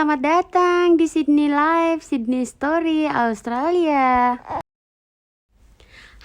selamat datang di Sydney Live, Sydney Story, Australia.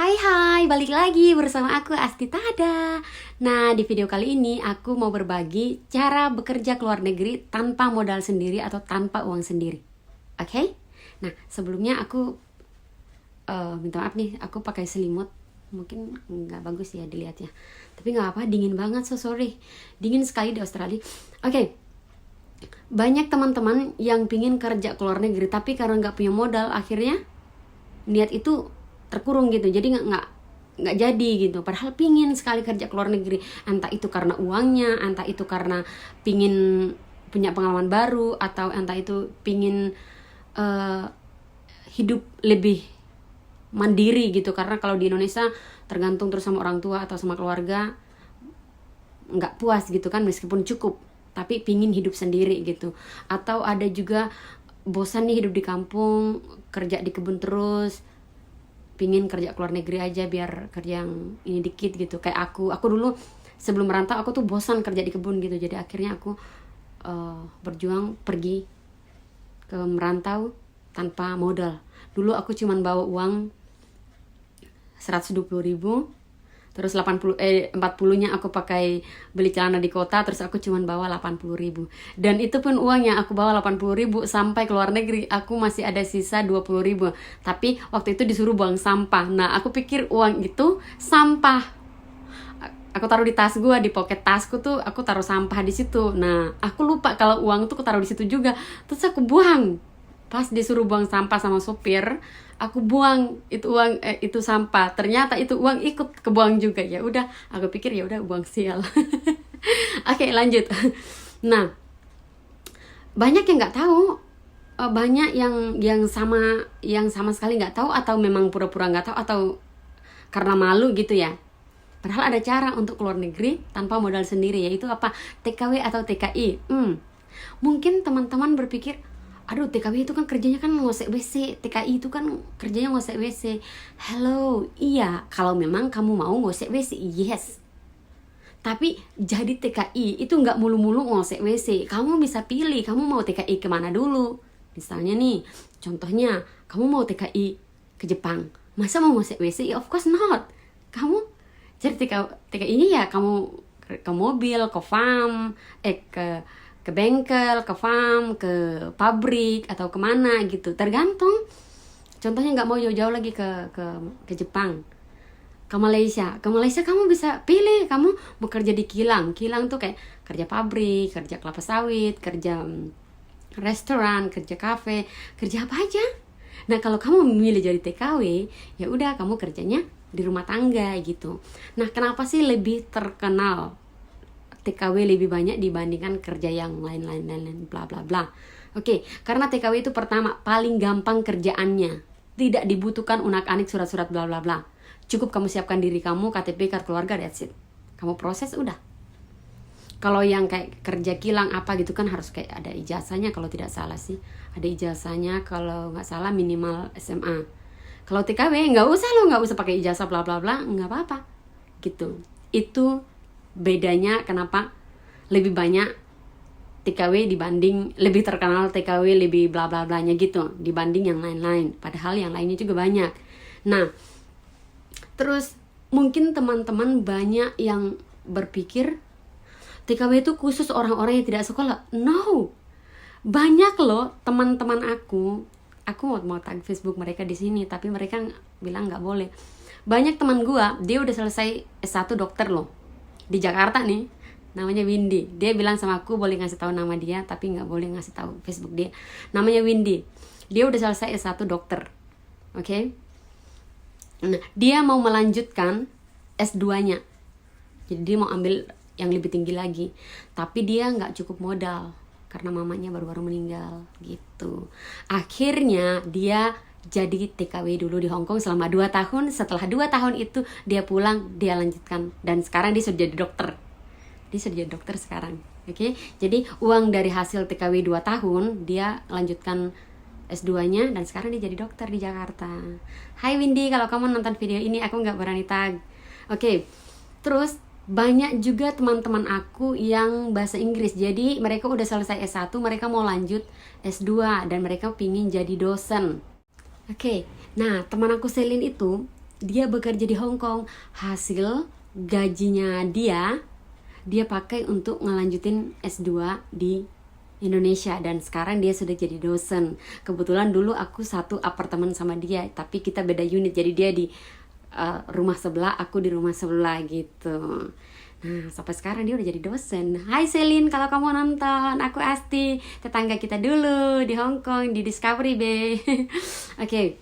Hai, balik lagi bersama aku Asti Tada. Nah, di video kali ini aku mau berbagi cara bekerja ke luar negeri tanpa modal sendiri atau tanpa uang sendiri. Oke? Nah, sebelumnya aku minta maaf nih, aku pakai selimut. Mungkin nggak bagus ya dilihatnya. Tapi nggak apa, dingin banget, so sorry. Dingin sekali di Australia. Oke. Banyak teman-teman yang pingin kerja ke luar negeri tapi karena nggak punya modal akhirnya niat itu terkurung gitu, jadi nggak jadi gitu. Padahal pingin sekali kerja ke luar negeri, entah itu karena uangnya, entah itu karena pingin punya pengalaman baru, atau entah itu pingin hidup lebih mandiri gitu. Karena kalau di Indonesia tergantung terus sama orang tua atau sama keluarga, nggak puas gitu kan, meskipun cukup tapi pingin hidup sendiri gitu. Atau ada juga bosan nih hidup di kampung, kerja di kebun terus, pingin kerja ke luar negeri aja biar kerja yang ini dikit gitu. Kayak aku dulu sebelum merantau aku tuh bosan kerja di kebun gitu, jadi akhirnya aku berjuang pergi ke merantau tanpa modal. Dulu aku cuman bawa uang 120.000, terus 40-nya aku pakai beli celana di kota, terus aku cuman bawa 80.000. Dan itu pun uangnya aku bawa 80.000 sampai ke luar negeri aku masih ada sisa 20.000. Tapi waktu itu disuruh buang sampah. Nah, aku pikir uang itu sampah. Aku taruh di tas gue, di pocket tasku tuh aku taruh sampah di situ. Nah, aku lupa kalau uang tuh aku taruh di situ juga. Terus aku buang. Pas disuruh buang sampah sama sopir, aku buang itu uang, itu sampah. Ternyata itu uang ikut kebuang juga. Ya udah, aku pikir ya udah buang sial. Oke, lanjut. Nah, banyak yang nggak tahu, banyak yang sama sekali nggak tahu, atau memang pura-pura nggak tahu, atau karena malu gitu ya. Padahal ada cara untuk keluar negeri tanpa modal sendiri, yaitu apa? TKW atau TKI. Mungkin teman-teman berpikir, aduh, TKW itu kan kerjanya kan ngosek WC, TKI itu kan kerjanya ngosek WC. Hello, iya, kalau memang kamu mau ngosek WC, yes. Tapi jadi TKI itu nggak mulu-mulu ngosek WC. Kamu bisa pilih, kamu mau TKI kemana dulu. Misalnya nih, contohnya, kamu mau TKI ke Jepang. Masa mau ngosek WC? Of course not. Kamu jadi TKI-nya ya kamu ke mobil, ke farm, ke bengkel, ke farm, ke pabrik, atau kemana gitu, tergantung. Contohnya nggak mau jauh-jauh lagi ke Jepang, ke Malaysia kamu bisa pilih, kamu mau kerja di kilang tuh kayak kerja pabrik, kerja kelapa sawit, kerja restoran, kerja kafe, kerja apa aja. Nah, kalau kamu memilih jadi TKW, ya udah kamu kerjanya di rumah tangga gitu. Nah, kenapa sih lebih terkenal TKW lebih banyak dibandingkan kerja yang lain bla bla bla. Oke, karena TKW itu pertama paling gampang kerjaannya. Tidak dibutuhkan unak-anik surat-surat bla bla bla. Cukup kamu siapkan diri kamu, KTP, kartu keluarga, that's it. Kamu proses udah. Kalau yang kayak kerja kilang apa gitu kan harus kayak ada ijazahnya, kalau tidak salah sih. Ada ijazahnya, kalau nggak salah minimal SMA. Kalau TKW nggak usah pakai ijazah bla bla bla, nggak apa-apa. Gitu. Itu bedanya kenapa lebih banyak TKW dibanding, lebih terkenal TKW lebih bla bla blanya gitu dibanding yang lain-lain, padahal yang lainnya juga banyak. Nah, terus mungkin teman-teman banyak yang berpikir TKW itu khusus orang-orang yang tidak sekolah. No, banyak loh teman-teman aku mau tag Facebook mereka di sini, tapi mereka bilang nggak boleh. Banyak teman gua, dia udah selesai S1 dokter loh di Jakarta nih, namanya Windy. Dia bilang sama aku boleh ngasih tahu nama dia, tapi nggak boleh ngasih tahu Facebook dia. Namanya Windy. Dia udah selesai S1 dokter, oke? Nah, dia mau melanjutkan S2-nya. Jadi dia mau ambil yang lebih tinggi lagi, tapi dia nggak cukup modal karena mamanya baru-baru meninggal gitu. Akhirnya dia jadi TKW dulu di Hong Kong selama 2 tahun. Setelah 2 tahun itu dia pulang, dia lanjutkan, dan sekarang dia sudah jadi dokter. Dia sudah jadi dokter sekarang. Oke? Jadi uang dari hasil TKW 2 tahun dia lanjutkan S2-nya, dan sekarang dia jadi dokter di Jakarta. Hai Windy, kalau kamu nonton video ini aku nggak berani tag. Oke. Terus Banyak juga teman-teman aku yang bahasa Inggris. Jadi mereka udah selesai S1, mereka mau lanjut S2 dan mereka pingin jadi dosen. Oke, nah teman aku Selin itu dia bekerja di Hong Kong. Hasil gajinya dia pakai untuk ngelanjutin S2 di Indonesia dan sekarang dia sudah jadi dosen. Kebetulan dulu aku satu apartemen sama dia, tapi kita beda unit. Jadi dia di rumah sebelah, aku di rumah sebelah gitu. Nah, sampai sekarang dia udah jadi dosen. Hai Selin, kalau kamu nonton, aku Asti, tetangga kita dulu di Hong Kong, di Discovery Bay. Oke.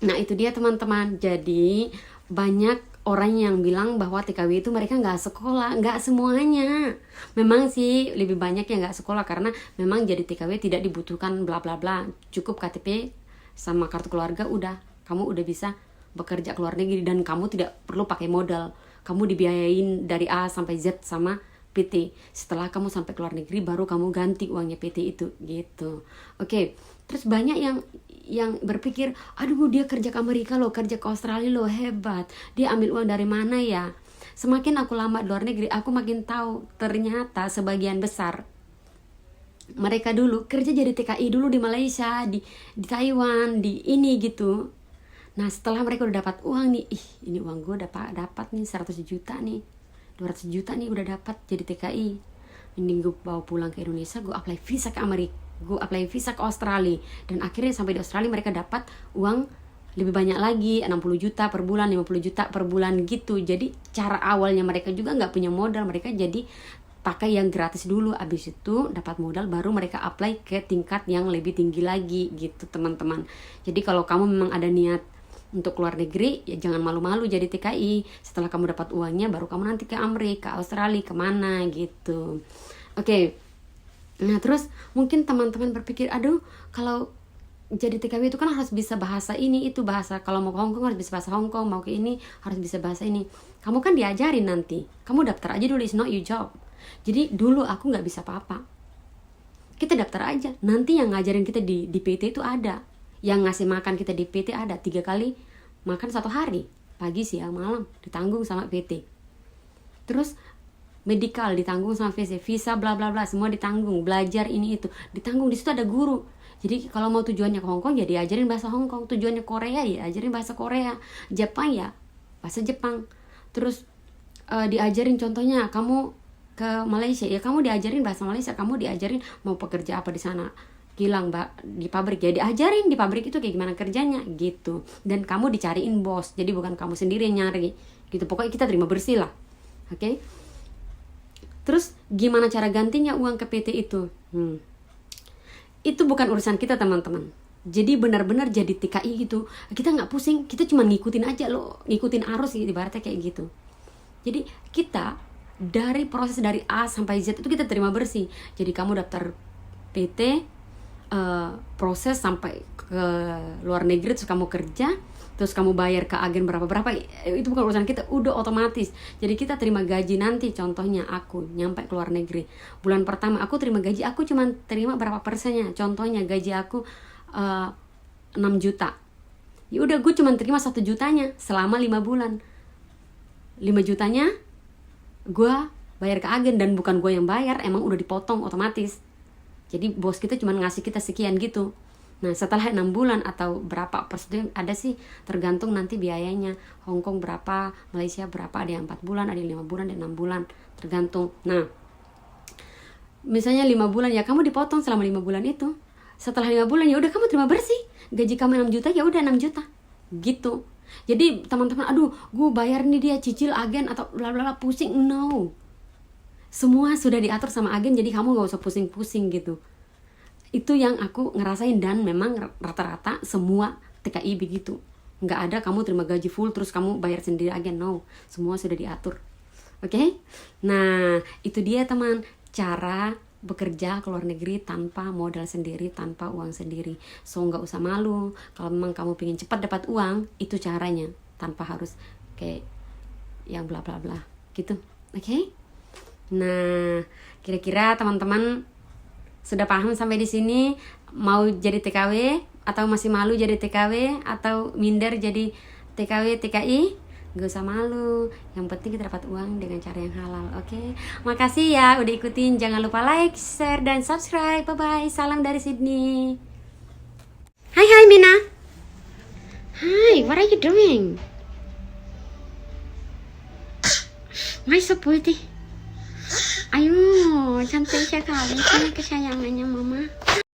Nah, itu dia teman-teman. Jadi, banyak orang yang bilang bahwa TKW itu mereka nggak sekolah. Nggak semuanya. Memang sih lebih banyak yang nggak sekolah karena memang jadi TKW tidak dibutuhkan bla bla bla. Cukup KTP sama kartu keluarga udah. Kamu udah bisa bekerja ke luar negeri dan kamu tidak perlu pakai modal. Kamu dibiayain dari A sampai Z sama PT. Setelah kamu sampai ke luar negeri baru kamu ganti uangnya PT itu gitu. Oke. Terus banyak yang berpikir, aduh dia kerja ke Amerika loh, kerja ke Australia loh, hebat. Dia ambil uang dari mana ya? Semakin aku lama di luar negeri, aku makin tahu ternyata sebagian besar mereka dulu kerja jadi TKI dulu di Malaysia, di Taiwan, di ini gitu. Nah setelah mereka udah dapat uang nih, ini uang gue dapat nih 100 juta nih, 200 juta nih udah dapat jadi TKI. Mending gue bawa pulang ke Indonesia, gue apply visa ke Amerika, gue apply visa ke Australia. Dan akhirnya sampai di Australia mereka dapat uang lebih banyak lagi, 60 juta per bulan, 50 juta per bulan gitu. Jadi cara awalnya mereka juga gak punya modal, mereka jadi pakai yang gratis dulu, abis itu dapat modal baru mereka apply ke tingkat yang lebih tinggi lagi gitu teman-teman. Jadi kalau kamu memang ada niat untuk keluar negeri, ya jangan malu-malu jadi TKI. Setelah kamu dapat uangnya, baru kamu nanti ke Amerika, ke Australia, kemana gitu. Oke. Nah terus mungkin teman-teman berpikir, aduh kalau jadi TKW itu kan harus bisa bahasa ini, itu bahasa. Kalau mau ke Hong Kong harus bisa bahasa Hong Kong, mau ke ini harus bisa bahasa ini. Kamu kan diajarin nanti. Kamu daftar aja dulu, it's not your job. Jadi dulu aku gak bisa apa-apa. Kita daftar aja. Nanti yang ngajarin kita di PT itu ada. Yang ngasih makan kita di PT ada 3 kali makan 1 hari, pagi siang malam ditanggung sama PT. Terus medical ditanggung sama VC, visa bla bla bla semua ditanggung, belajar ini itu ditanggung. Di situ ada guru. Jadi kalau mau tujuannya ke Hong Kong ya diajarin bahasa Hong Kong, tujuannya Korea ya diajarin bahasa Korea, Jepang ya bahasa Jepang. Terus diajarin contohnya kamu ke Malaysia ya kamu diajarin bahasa Malaysia, kamu diajarin mau pekerja apa di sana. Gilang mbak di pabrik ya diajarin di pabrik itu kayak gimana kerjanya gitu, dan kamu dicariin bos, jadi bukan kamu sendiri yang nyari gitu. Pokoknya kita terima bersih lah. Oke. Terus gimana cara gantinya uang ke PT itu? Itu bukan urusan kita teman-teman. Jadi benar-benar jadi TKI gitu kita nggak pusing, kita cuma ngikutin aja loh, ngikutin arus gitu, ibaratnya kayak gitu. Jadi kita dari proses dari A sampai Z itu kita terima bersih. Jadi kamu daftar PT, proses sampai ke luar negeri, terus kamu kerja, terus kamu bayar ke agen berapa-berapa, itu bukan urusan kita, udah otomatis. Jadi kita terima gaji nanti, contohnya aku nyampe ke luar negeri, bulan pertama aku terima gaji, aku cuma terima berapa persennya, contohnya gaji aku 6 juta. Ya udah gue cuma terima 1 jutanya selama 5 bulan. 5 jutanya gue bayar ke agen, dan bukan gue yang bayar, emang udah dipotong otomatis. Jadi bos kita cuma ngasih kita sekian gitu. Nah setelah 6 bulan atau berapa persen ada sih, tergantung nanti biayanya. Hong Kong berapa, Malaysia berapa, ada yang 4 bulan, ada yang 5 bulan, ada yang 6 bulan, tergantung. Nah misalnya 5 bulan ya kamu dipotong selama 5 bulan itu. Setelah 5 bulan ya udah kamu terima bersih, gaji kamu 6 juta ya udah 6 juta gitu. Jadi teman-teman, aduh gue bayar nih dia cicil agen atau bla bla bla, pusing. No, semua sudah diatur sama agen, jadi kamu gak usah pusing-pusing gitu. Itu yang aku ngerasain, dan memang rata-rata semua TKI begitu. Gak ada kamu terima gaji full terus kamu bayar sendiri agen, no, semua sudah diatur. Oke? Nah itu dia teman, cara bekerja ke luar negeri tanpa modal sendiri, tanpa uang sendiri. So gak usah malu, kalau memang kamu pengen cepat dapat uang, itu caranya, tanpa harus kayak yang bla bla bla gitu. Oke? Nah, kira-kira teman-teman sudah paham sampai di sini? Mau jadi TKW atau masih malu jadi TKW atau minder jadi TKW TKI? Gak usah malu, yang penting kita dapat uang dengan cara yang halal. Oke, makasih ya udah ikutin. Jangan lupa like, share, dan subscribe. Bye bye, salam dari Sydney. Hai Mina. Hi, what are you doing? Why so pretty? Ayo, cantik sekali, kesayangannya mama.